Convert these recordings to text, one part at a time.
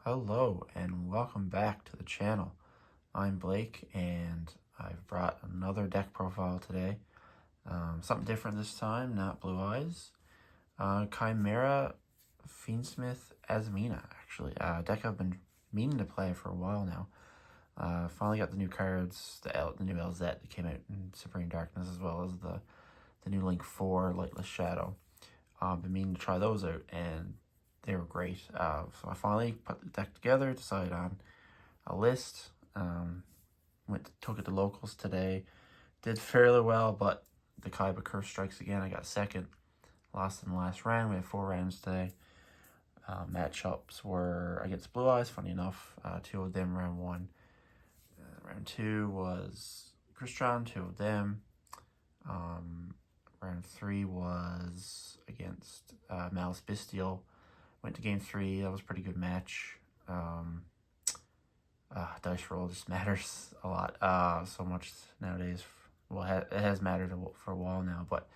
Hello and welcome back to the channel. I'm Blake and I've brought another deck profile today. Something different this time, not Blue Eyes. Chimera, Fiendsmith, Azamina, actually. Deck I've been meaning to play for a while now. Finally got the new cards, the new LZ that came out in Supreme Darkness, as well as the new Link 4, Lightless Shadow. Been meaning to try those out, and they were great. So I finally put the deck together, decided on a list. Took it to locals today. Did fairly well, but the Kaiba Curse strikes again. I got second. Lost in the last round. We had 4 rounds today. Matchups were against Blue Eyes, funny enough. 2 of them round 1. Round 2 was Christian, 2 of them. Round 3 was against Malice Bestial. Went to game 3. That was a pretty good match. Dice roll just matters a lot. So much nowadays. Well, it has mattered for a while now, but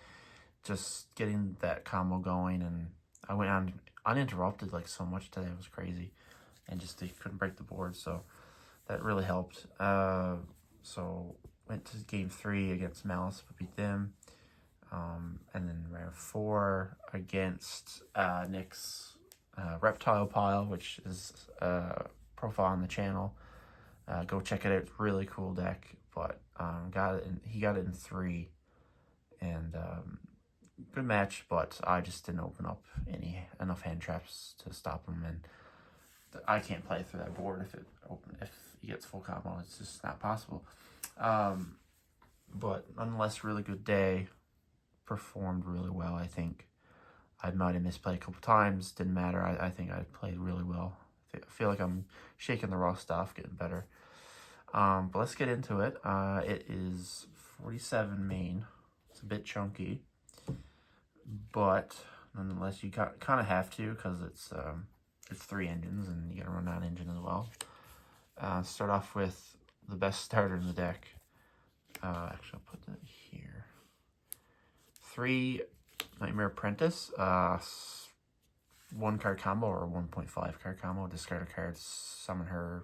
just getting that combo going, and I went on uninterrupted like so much today. It was crazy, and just they couldn't break the board, so that really helped. So went to game 3 against Malice, but beat them. And then round 4 against Nick's Reptile Pile, which is a profile on the channel. Go check it out. It's a really cool deck, but he got it in 3, and good match, but I just didn't open up enough hand traps to stop him, and I can't play through that board if he gets full combo. It's just not possible. But nonetheless, really good day. Performed really well. I think I might have misplayed a couple times. Didn't matter. I think I played really well. I feel like I'm shaking the rust off, getting better. But let's get into it. It is 47 main. It's a bit chunky, but nonetheless, you kind of have to, because it's 3 engines, and you gotta run that engine as well. Start off with the best starter in the deck. Actually, I'll put that here. 3 Nightmare Apprentice, 1 card combo or 1.5 card combo. Discard a card, summon her.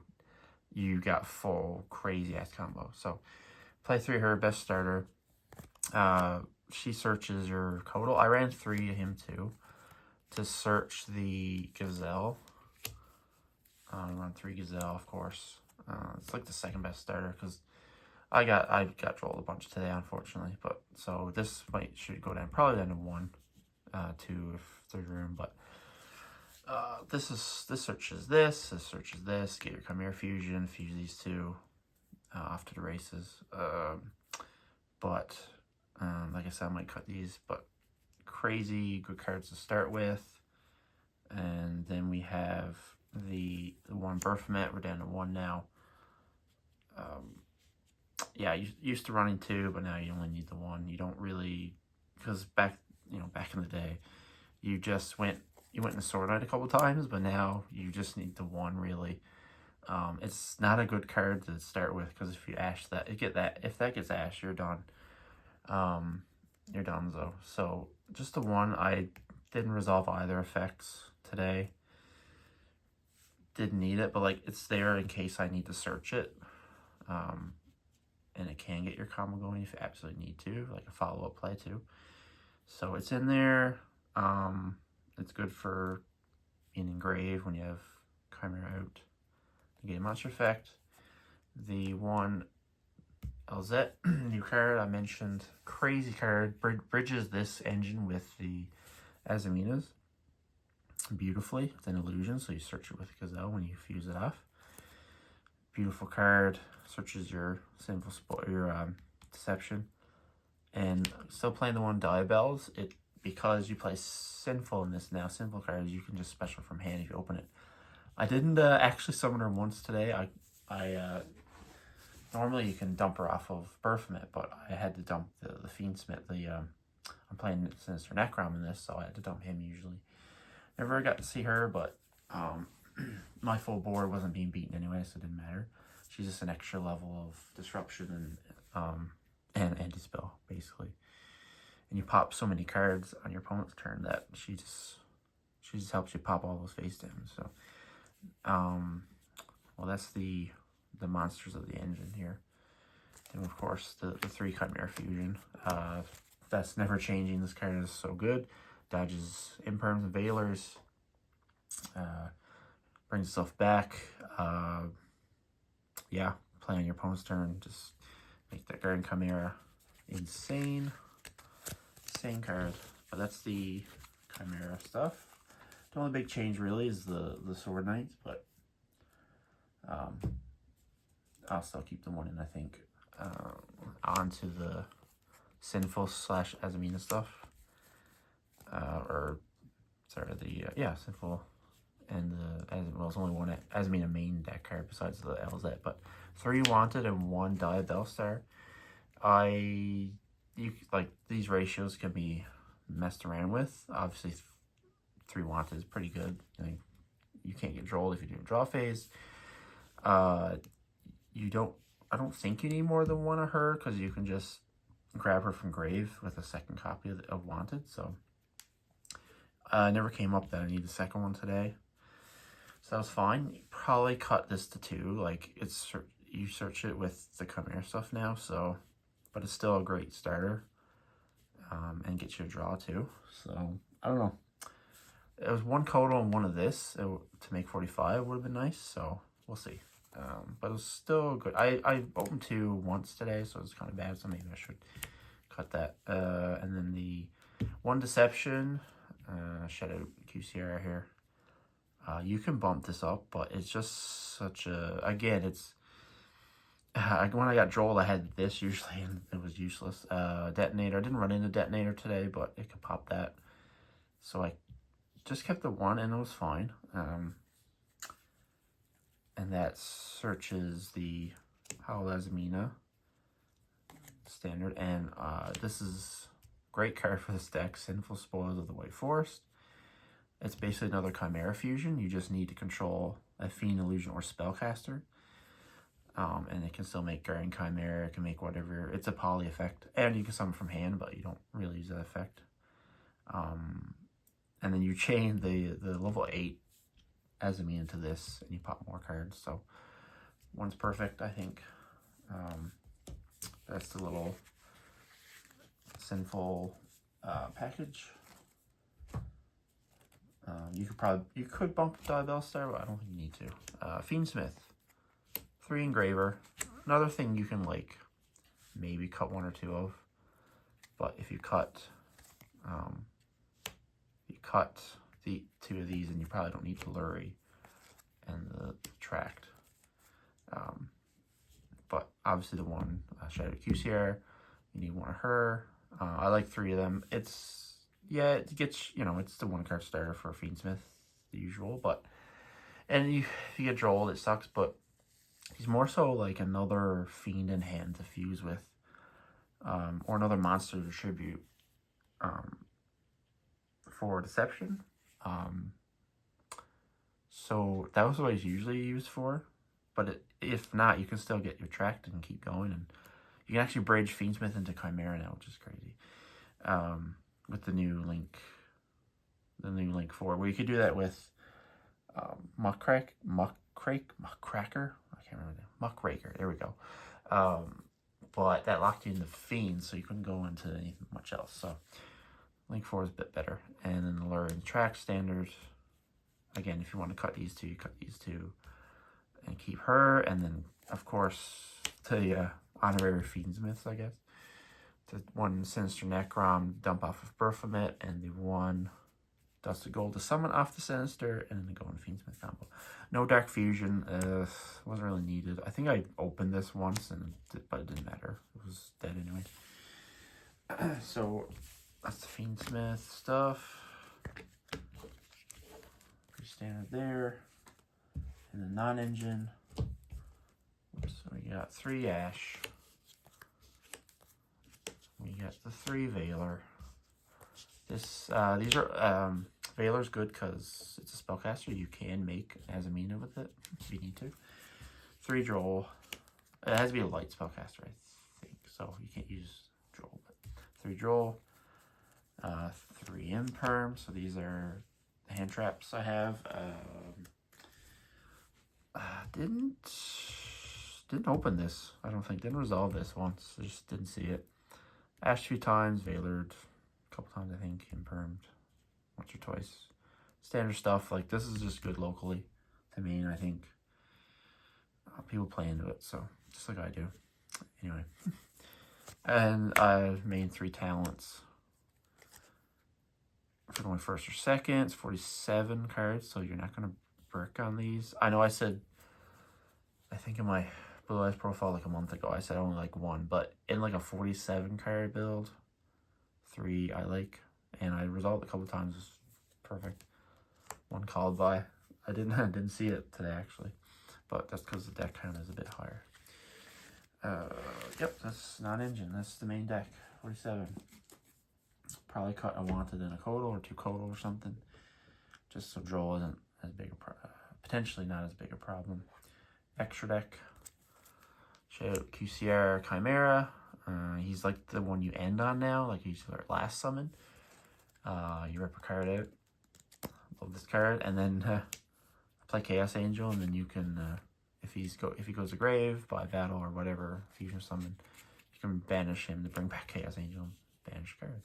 You got full crazy ass combo. So play 3 her, best starter. She searches your Kodal. I ran 3 of him too to search the Gazelle. Run 3 Gazelle, of course. It's like the second best starter, because I got rolled a bunch today, unfortunately. But so this should go down, probably down to 1, 2 if third room. But this searches this searches this. Get your Chimera fusion, fuse these 2 off to the races. But like I said, I might cut these, but crazy good cards to start with. And then we have the 1 Berthmet. We're down to 1 now. Yeah, you used to running 2, but now you only need the 1. You don't really, because back in the day, you went in Sword Knight a couple times, but now you just need the 1 really. It's not a good card to start with, because if you ash that, if that gets ashed, you're done. You're done though. So just the 1. I didn't resolve either effects today. Didn't need it, but like it's there in case I need to search it. And it can get your combo going if you absolutely need to, like a follow-up play too. So it's in there. It's good for being engraved when you have Chimera out. You get a monster effect. The 1 LZ new card I mentioned, crazy card, bridges this engine with the Azaminas beautifully with an illusion, so you search it with Gazelle when you fuse it off. Beautiful card. Searches your Sinful Spoils, your Deception. And still playing the 1 Diabells. Because you play Sinful in this now, Sinful cards, you can just special from hand if you open it. I didn't actually summon her once today. Normally you can dump her off of Berthmet, but I had to dump the Fiendsmith. I'm playing Sinister Necrom in this, so I had to dump him usually. Never got to see her, but my full board wasn't being beaten anyway, so it didn't matter. She's just an extra level of disruption and anti-spell, basically. And you pop so many cards on your opponent's turn that she just helps you pop all those face damage. So Well, that's the monsters of the engine here. And of course, the 3 Chimera Fusion. That's never changing. This card is so good. Dodges imperms and veilers. Brings stuff back. Yeah, play on your opponent's turn. Just make that Guardian Chimera insane. Insane card. But that's the Chimera stuff. The only big change really is the Sword Knights, but I'll still keep the 1 in, I think. On to the Sinful / Azamina stuff. Sinful and well, it's only 1 Azamina main deck card besides the LZ, but 3 wanted and 1 Diabellstar. Like these ratios can be messed around with. Obviously, 3 wanted is pretty good. I mean, you can't get drolled if you do a draw phase. I don't think you need more than 1 of her, because you can just grab her from grave with a 2nd copy of Wanted. So I never came up that I need the 2nd one today, so that was fine. You probably cut this to 2. Like, you search it with the Chimera stuff now, so, but it's still a great starter, and gets you a draw too. So I don't know. It was 1 Kodo and 1 of this to make 45 would have been nice. So we'll see. But it was still good. I opened 2 once today, so it was kind of bad. So maybe I should cut that. And then the 1 Deception. Shout out QCR here. You can bump this up, but it's just such a... Again, it's... when I got Droll, I had this usually, and it was useless. Detonator. I didn't run into Detonator today, but it could pop that. So I just kept the 1, and it was fine. And that searches the Azamina standard. And this is great card for this deck. Sinful Spoils of the White Forest. It's basically another Chimera Fusion. You just need to control a Fiend, Illusion, or Spellcaster. And it can still make Guardian Chimera. It can make whatever. It's a poly effect. And you can summon from hand, but you don't really use that effect. And then you chain the level 8 Azamina into this, and you pop more cards. So 1's perfect, I think. That's the little Sinful package. You could bump Diabellstar, but I don't think you need to. Fiendsmith, 3 Engraver. Another thing you can like maybe cut 1 or 2 of, but if you cut the 2 of these, and you probably don't need the Lurie and the Tract. But obviously the 1 Shadow QCR, you need 1 of her. I like 3 of them. It gets, it's the 1 card starter for Fiendsmith, the usual. But and if you get Drolled, it sucks. But he's more so like another Fiend in hand to fuse with, or another monster to tribute. For Deception. So that was what he's usually used for, but if not, you can still get your Tract and keep going, and you can actually bridge Fiendsmith into Chimera now, which is crazy. With the new Link 4, where you could do that with Muckraker. I can't remember that. Muckraker. There we go. But that locked you into Fiend, so you couldn't go into anything much else. So Link 4 is a bit better. And then the Lure and Track standard. Again, if you want to cut these 2, you cut these 2 and keep her. And then, of course, the honorary Fiendsmiths, I guess. The 1 Sinister Necrom, dump off of Baphomet, and the 1 Dust of Gold to summon off the Sinister, and then the Golden Fiendsmith combo. No Dark Fusion. Wasn't really needed. I think I opened this once, but it didn't matter. It was dead anyway. So that's the Fiendsmith stuff. Pretty standard there. And the non-engine. So we got 3 Ash. We got the 3 Veiler. These are Veiler's good because it's a spellcaster. You can make Azamina with it if you need to. 3 Droll. It has to be a light spellcaster, I think. So you can't use Droll. But 3 Droll. 3 Imperm. So these are the hand traps I have. Didn't open this. I don't think. Didn't resolve this once. I just didn't see it. Ashed a few times. Veilered a couple times, I think. Impermed once or twice. Standard stuff. Like, this is just good locally to me, and I think people play into it, so just like I do. Anyway. And I've made 3 talents. For going first or second, it's 47 cards, so you're not going to brick on these. I know I said, I think in my Blue Eyes profile like a month ago, I said only like 1, but in like a 47 card build, 3 I like, and I resolved a couple times. Perfect. 1 called by. I didn't see it today actually, but that's because the deck count is a bit higher. Yep, that's not engine. That's the main deck. 47. Probably cut a Wanted and a Codal or 2 Codal or something, just so draw isn't as big a potentially not as big a problem. Extra deck. Shout out QCR Chimera. He's like the one you end on now, like he's your last summon. You rip a card out. Love this card, and then play Chaos Angel, and then you can, if he goes to grave by battle or whatever fusion summon, you can banish him to bring back Chaos Angel and banish card.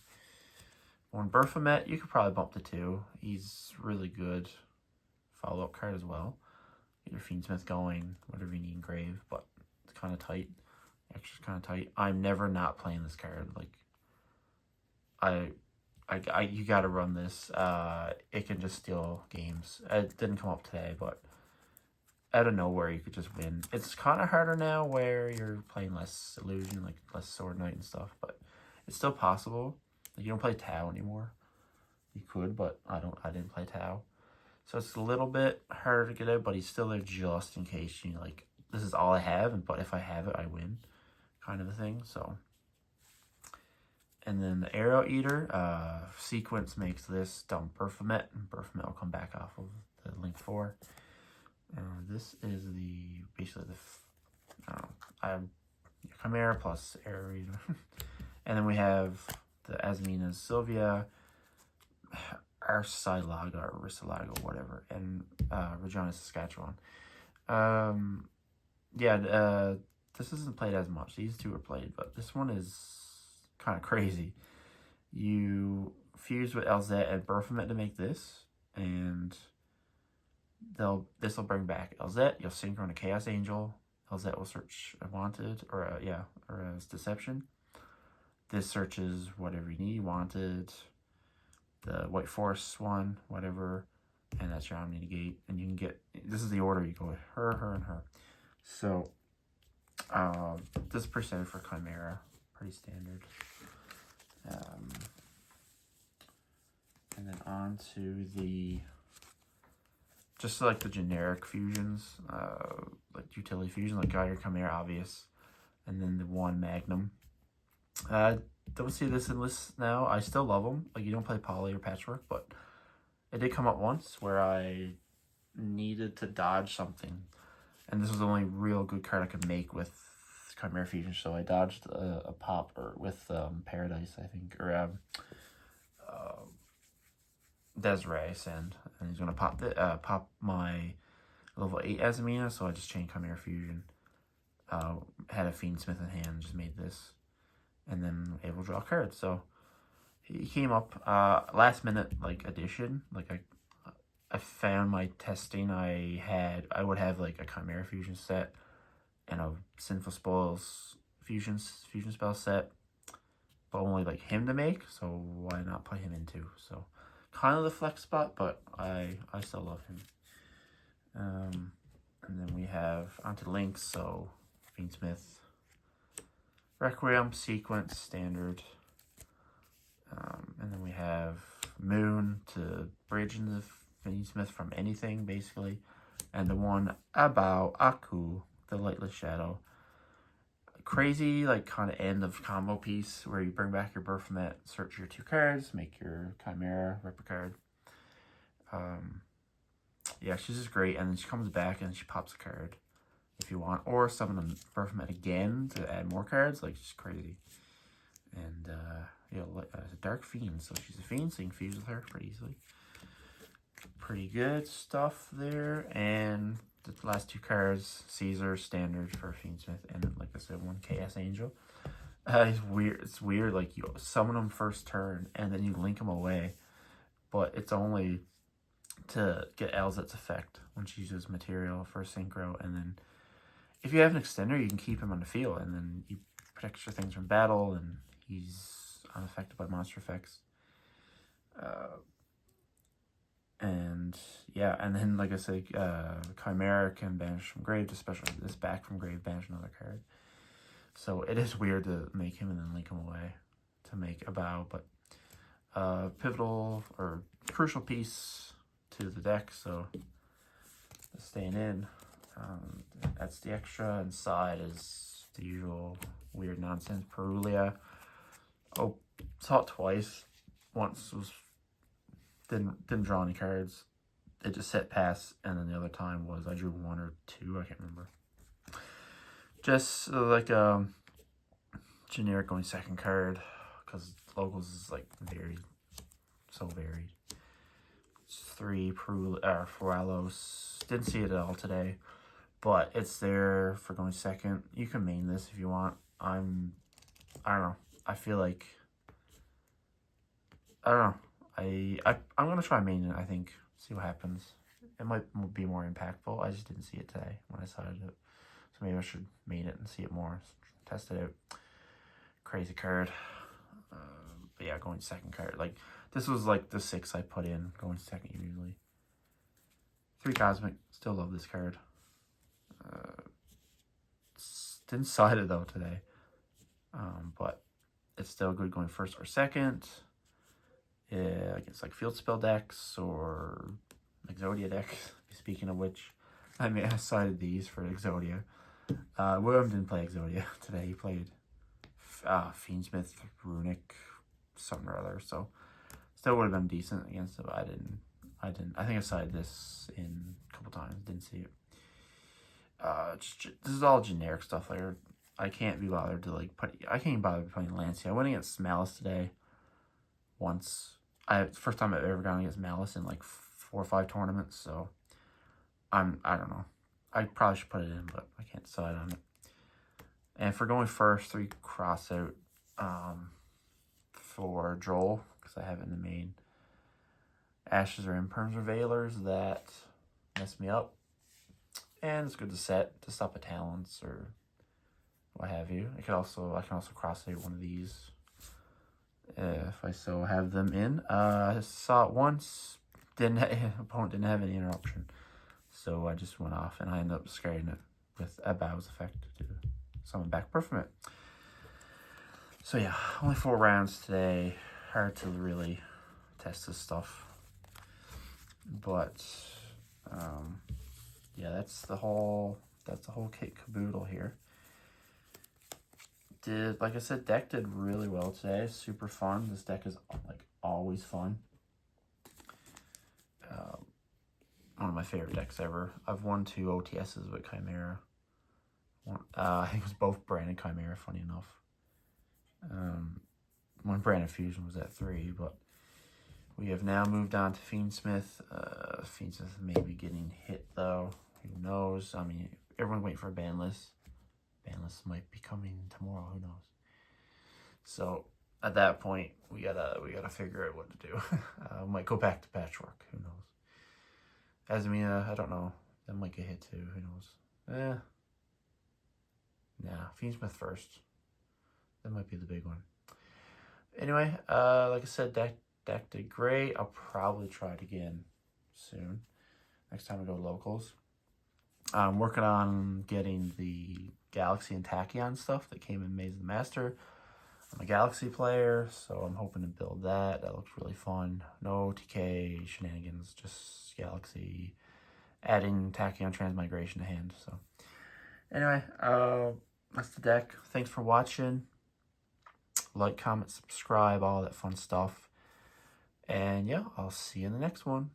One Baphomet, you could probably bump to 2. He's really good follow-up card as well. Get your Fiendsmith going, whatever you need in grave, but it's kind of tight. Extra's kind of tight. I'm never not playing this card. Like, you got to run this. It can just steal games. It didn't come up today, but out of nowhere you could just win. It's kind of harder now where you're playing less illusion, like less Sword Knight and stuff, but it's still possible. Like, you don't play Tau anymore. You could, but I didn't play Tau. So it's a little bit harder to get out, but he's still there just in case you like, this is all I have, but if I have it, I win, kind of a thing. So, and then the Arrow Eater sequence makes this dump Baphomet, and Baphomet will come back off of the Link 4. This is basically I have Chimera plus Arrow Eater, and then we have the Azamina Sylvia, Arsilaga or Risalaga, whatever, and Regina, Saskatchewan. This isn't played as much. These 2 are played, but this one is kind of crazy. You fuse with Elzette and Baphomet to make this, and this will bring back Elzette. You'll synchro a Chaos Angel. Elzette will search a Wanted or a Deception. This searches whatever you need, Wanted, the White Forest one, whatever, and that's your Omni Negate. And you can get, this is the order you go with her, and her. So, this is pretty standard for Chimera, pretty standard. And then on to just like the generic fusions, like utility fusion, like Gyre, Chimera, obvious, and then the 1 Magnum. Don't see this in lists now. I still love them. Like, you don't play Poly or Patchwork, but it did come up once where I needed to dodge something, and this was the only real good card I could make with Chimera Fusion, so I dodged a pop or with Paradise, I think, or Desiree Send, and he's gonna pop my level 8 Azamina, so I just chained Chimera Fusion. Had a Fiendsmith in hand, just made this, and then able to draw a card. So he came up last minute, like, addition. Like, I found my testing. I would have like a Chimera Fusion set and a Sinful Spoils fusion spell set, but only like him to make. So why not put him in too? So kind of the flex spot, but I still love him. And then we have onto links. So Fiendsmith, Requiem, Sequence, Standard. And then we have Moon to bridge into Fiendsmith from anything, basically. And the one about Aku, the Lightless Shadow. Crazy, like, kind of end of combo piece where you bring back your Baphomet, search your 2 cards, make your Chimera, rip a card. Yeah, she's just great. And then she comes back and she pops a card if you want. Or summon a Baphomet again to add more cards. Like, she's crazy. And, it's a Dark Fiend, so she's a Fiend, so you can fuse with her pretty easily. Pretty good stuff there. And the last 2 cards, Caesar, standard for Fiendsmith, and then, like I said, 1 KS Angel. It's weird. It's weird. Like, you summon them first turn, and then you link them away, but it's only to get Elzet's effect when she uses material for synchro, and then if you have an extender, you can keep him on the field, and then you protect your things from battle, and he's unaffected by monster effects. And yeah, and then, like I said, Chimera can banish from grave, especially this back from grave, banish another card. So it is weird to make him and then link him away to make a bow, but pivotal or crucial piece to the deck, so staying in. That's the extra. Inside is the usual weird nonsense. Perulia. Oh, saw it twice. Once was didn't draw any cards. It just set pass, and then the other time was I drew 1 or 2. I can't remember. Just like a generic going second card, because locals is like so varied. It's 3 Foralos. Didn't see it at all today, but it's there for going second. You can main this if you want. I don't know. I feel like I don't know. I'm gonna try maining it, I think. See what happens. It might be more impactful. I just didn't see it today when I started it. So maybe I should main it and see it more. Test it out. Crazy card. But yeah, going second card. Like, this was like the 6 I put in. Going second usually. 3 Cosmic. Still love this card. Didn't side it though today. But it's still good going first or second. Yeah, I guess like field spell decks or Exodia decks. Speaking of which, I sided these for Exodia. William didn't play Exodia today. He played Fiendsmith, Runic, something or other. So still would have been decent against it, but I didn't. I think I sided this in a couple times. Didn't see it. This is all generic stuff. Like, I can't be bothered to like put. I can't even bother playing Lancia. I went against Malice today. Once. First time I've ever gone against Malice in like 4 or 5 tournaments, so I don't know. I probably should put it in, but I can't decide on it. And for going first, 3 cross out for Joel, because I have it in the main. Ashes or Imperms or Veilers that mess me up. And it's good to set to stop a talents or what have you. I can also cross out one of these. If I so have them in. I saw it once. Opponent didn't have any interruption. So I just went off and I ended up scaring it with a Bow's effect to summon back Perfumit. So yeah, only 4 rounds today. Hard to really test this stuff. But yeah, that's the whole kit caboodle here. Like I said, deck did really well today. Super fun. This deck is like always fun. One of my favorite decks ever. I've won 2 OTSs with Chimera. I think it was both Brand and Chimera, funny enough. One Brand and Fusion was at 3, but we have now moved on to Fiendsmith. Fiendsmith may be getting hit though. Who knows? I mean, everyone's waiting for a ban list. Ban list might be coming tomorrow. Who knows? So at that point, we gotta figure out what to do. Might go back to Patchwork. Who knows? Azamina, I don't know. That might get hit too. Who knows? Nah, Fiendsmith first. That might be the big one. Anyway, like I said, deck did great. I'll probably try it again soon. Next time I go locals. I'm working on getting the Galaxy and Tachyon stuff that came in Maze of the Master. I'm a Galaxy player, so I'm hoping to build that. That looks really fun. No TK shenanigans, just Galaxy. Adding Tachyon Transmigration to hand. So anyway, that's the deck. Thanks for watching. Like, comment, subscribe, all that fun stuff. And yeah, I'll see you in the next one.